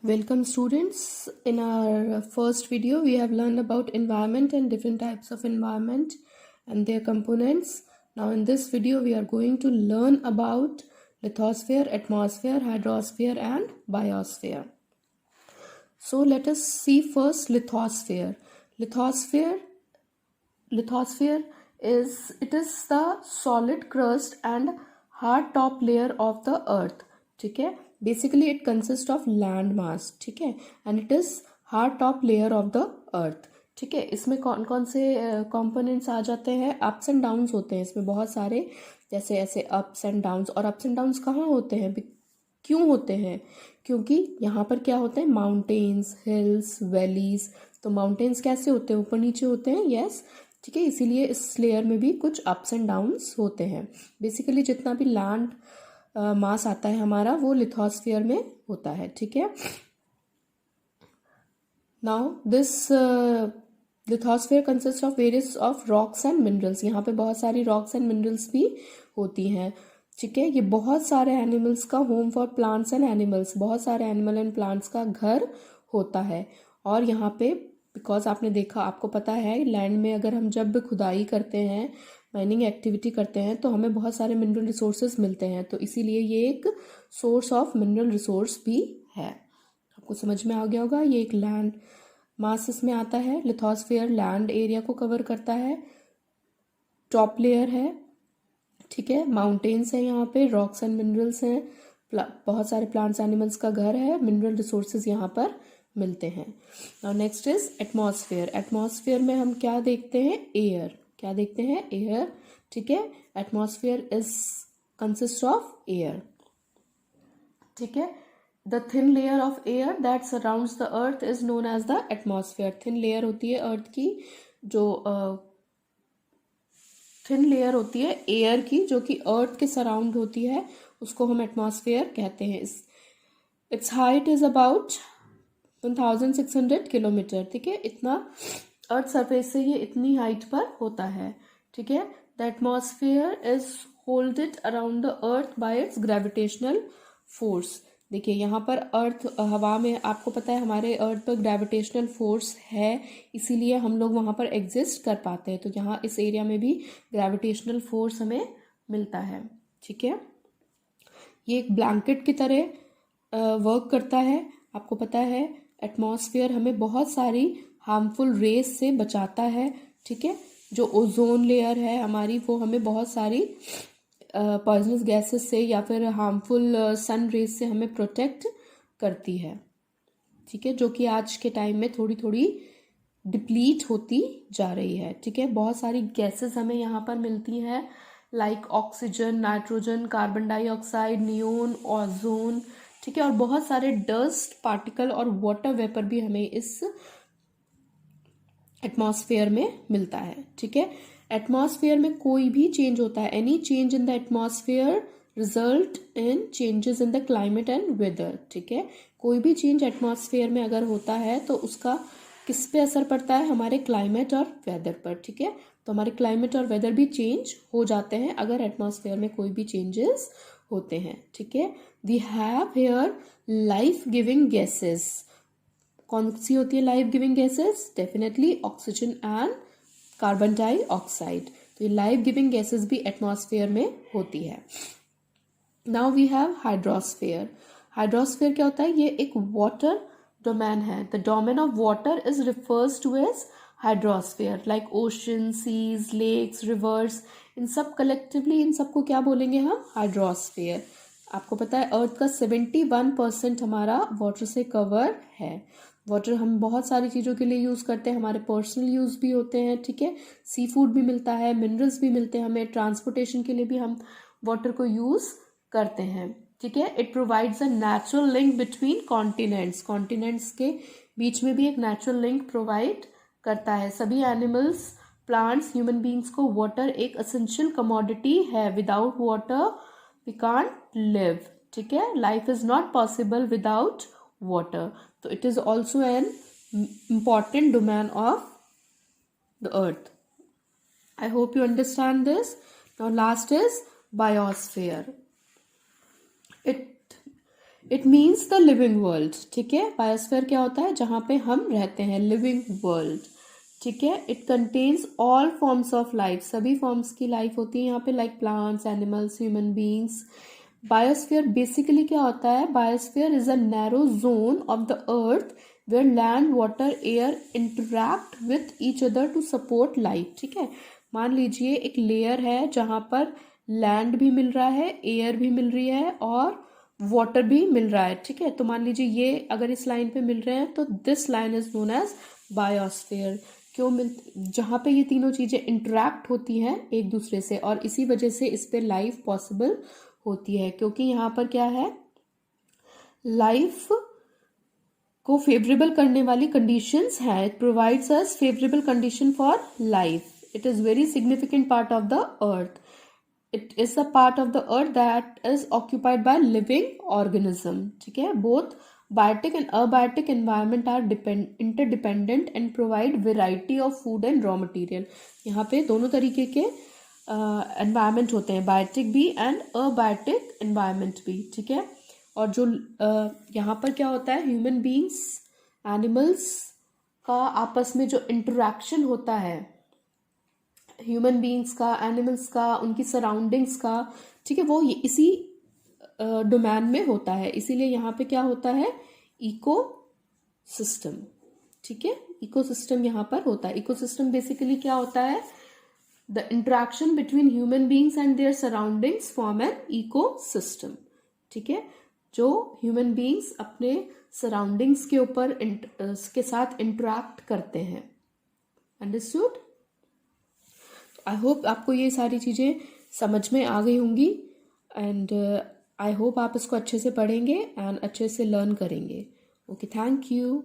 Welcome students. In our first video we have learned about environment and different types of environment and their components. Now in this video we are going to learn about lithosphere, atmosphere, hydrosphere and biosphere. So let us see first lithosphere. Lithosphere is the solid crust and hard top layer of the earth. ठीक है, basically it consist of land mass. ठीक है, and it is hard top layer of the अर्थ. ठीक है, इसमें कौन कौन से कंपोनेंट्स आ जाते हैं? अप्स एंड डाउन्स होते हैं इसमें बहुत सारे, जैसे ऐसे अप्स एंड डाउन्स. और अप्स एंड डाउन्स कहाँ होते हैं, क्यों होते हैं? क्योंकि यहाँ पर क्या होते हैं, माउंटेन्स, हिल्स, वैलीज. तो माउंटेन्स कैसे होते हैं, ऊपर नीचे होते हैं. यस, ठीक है, इसीलिए इस लेयर में भी कुछ अप्स एंड डाउन्स होते हैं. बेसिकली जितना भी लैंड मास आता है हमारा वो लिथोस्फीयर में होता है. ठीक है, now this lithosphere consist of various of rocks and minerals. यहाँ पे बहुत सारी रॉक्स एंड मिनरल्स भी होती हैं. ठीक है, ये बहुत सारे एनिमल्स का home for plants and animals, बहुत सारे एनिमल एंड प्लांट्स का घर होता है. और यहाँ पे बिकॉज आपने देखा, आपको पता है लैंड में अगर हम जब खुदाई करते हैं, माइनिंग एक्टिविटी करते हैं, तो हमें बहुत सारे मिनरल रिसोर्सेज मिलते हैं. तो इसीलिए ये एक सोर्स ऑफ मिनरल रिसोर्स भी है. आपको समझ में आ गया होगा. ये एक लैंड मास इसमें आता है. लिथोस्फीयर लैंड एरिया को कवर करता है, टॉप लेयर है. ठीक है, माउंटेन्स है, यहाँ पे रॉक्स एंड मिनरल्स हैं, बहुत सारे प्लांट्स एनिमल्स का घर है, मिनरल रिसोर्सेज यहाँ पर मिलते हैं. Now next is atmosphere. Atmosphere में हम क्या देखते हैं, एयर. क्या देखते हैं, एयर. ठीक है, atmosphere is consist of air. ठीक है, the thin layer of air that surrounds the earth is known as the atmosphere. Thin layer होती है अर्थ की, जो थिन लेयर होती है एयर की, जो कि अर्थ के सराउंड होती है, उसको हम एटमॉस्फेयर कहते हैं. It's height is about 1600 kilometre. ठीक है, इतना अर्थ सरफेस से ये इतनी हाइट पर होता है. ठीक है, the atmosphere is holded around the earth by it's gravitational force. देखिए यहाँ पर अर्थ, हवा में आपको पता है हमारे अर्थ पर ग्रेविटेशनल फोर्स है, इसीलिए हम लोग वहाँ पर एग्जिस्ट कर पाते हैं. तो यहाँ इस एरिया में भी ग्रेविटेशनल फोर्स हमें मिलता है. ठीक है, ये एक ब्लैंकेट की तरह वर्क करता है. आपको पता है एटमॉस्फेयर हमें बहुत सारी हार्मफुल रेस से बचाता है. ठीक है, जो ओजोन लेयर है हमारी, वो हमें बहुत सारी पॉइजनस गैसेस से या फिर हार्मफुल सन रेस से हमें प्रोटेक्ट करती है. ठीक है, जो कि आज के टाइम में थोड़ी थोड़ी डिप्लीट होती जा रही है. ठीक है, बहुत सारी गैसेस हमें यहाँ पर मिलती हैं, like oxygen, nitrogen, carbon dioxide, neon, ozone. ठीक है, और बहुत सारे डस्ट पार्टिकल और वाटर वेपर भी हमें इस एटमॉस्फेयर में मिलता है. ठीक है, एटमॉस्फेयर में कोई भी चेंज होता है, any change in the atmosphere result in changes in the climate and weather. ठीक है, कोई भी चेंज एटमॉस्फेयर में अगर होता है तो उसका किस पे असर पड़ता है, हमारे क्लाइमेट और वेदर पर. ठीक है, तो हमारे क्लाइमेट और वेदर भी चेंज हो जाते हैं अगर एटमॉस्फेयर में कोई भी चेंजेस होते हैं. ठीक है, we have here life giving gases. कौन सी होती है life giving gases? Definitely oxygen and carbon dioxide. तो ये लाइफ गिविंग गैसेस भी एटमॉस्फेयर में होती है. Now we have hydrosphere. Hydrosphere क्या होता है? ये एक वाटर डोमेन है. The domain of water is refers to as hydrosphere, like ocean, seas, lakes, rivers. इन सब कलेक्टिवली, इन सबको क्या बोलेंगे हम? हाइड्रोस्फेयर. आपको पता है अर्थ का 71% हमारा वाटर से कवर है. वाटर हम बहुत सारी चीज़ों के लिए यूज़ करते हैं, हमारे पर्सनल यूज़ भी होते हैं. ठीक है, सी फूड भी मिलता है, मिनरल्स भी मिलते हैं हमें, ट्रांसपोर्टेशन के लिए भी हम वाटर को यूज़ करते हैं. ठीक है, it provides a natural link between continents. Continents के बीच में भी एक नेचुरल लिंक प्रोवाइड करता है. सभी एनिमल्स, प्लांट्स, ह्यूमन बींग्स को वाटर एक एसेंशियल कमोडिटी है. Without water we can't live. ठीक है, life is not possible without water. So it is also an important domain of the earth. I hope you understand this. Now last is biosphere. It means the living world, ठीक है। Biosphere क्या होता है, जहाँ पे हम रहते हैं, लिविंग वर्ल्ड, ठीक है। It contains all forms of life, सभी फॉर्म्स की लाइफ होती है यहाँ पे, like plants, animals, human beings. Biosphere basically क्या होता है, biosphere is a narrow zone of the earth where land, water, air interact with each other to support life, ठीक है। मान लीजिए एक लेयर है जहाँ पर लैंड भी मिल रहा है, एयर भी मिल रही है और वाटर भी मिल रहा है, ठीक है। तो मान लीजिए ये अगर इस लाइन पे मिल रहे हैं तो this line is known as biosphere. क्यों जहाँ पे ये तीनों चीजें इंटरैक्ट होती हैं एक दूसरे से, और इसी वजह से इस पे लाइफ पॉसिबल होती है, क्योंकि यहाँ पर क्या है, लाइफ को फेवरेबल करने वाली कंडीशंस है। It provides us favourable condition for life. It is very significant part of the earth. It is a part of the earth that is occupied by living organism, ठीक है। Both biotic and abiotic environment are interdependent and provide variety of food and raw material. यहाँ पे दोनों तरीके के environment होते हैं, biotic भी and abiotic environment भी, ठीक है। और जो यहाँ पर क्या होता है, ह्यूमन बींग्स, एनिमल्स का आपस में जो इंटरेक्शन होता है, ह्यूमन बींग्स का, एनिमल्स का, उनकी सराउंडिंग्स का, ठीक है, वो इसी डोमेन में होता है। इसीलिए यहाँ पे क्या होता है, इको सिस्टम, ठीक है। इको सिस्टम यहाँ पर होता है। इको सिस्टम बेसिकली क्या होता है, the interaction between human beings and their surroundings form an ecosystem, ठीक है। जो ह्यूमन बींग्स अपने सराउंडिंग्स के ऊपर के साथ इंटरेक्ट करते हैं। अंडरस्टूड? आई होप आपको ये सारी चीज़ें समझ में आ गई होंगी, एंड आई होप आप इसको अच्छे से पढ़ेंगे एंड अच्छे से लर्न करेंगे। Okay, thank you.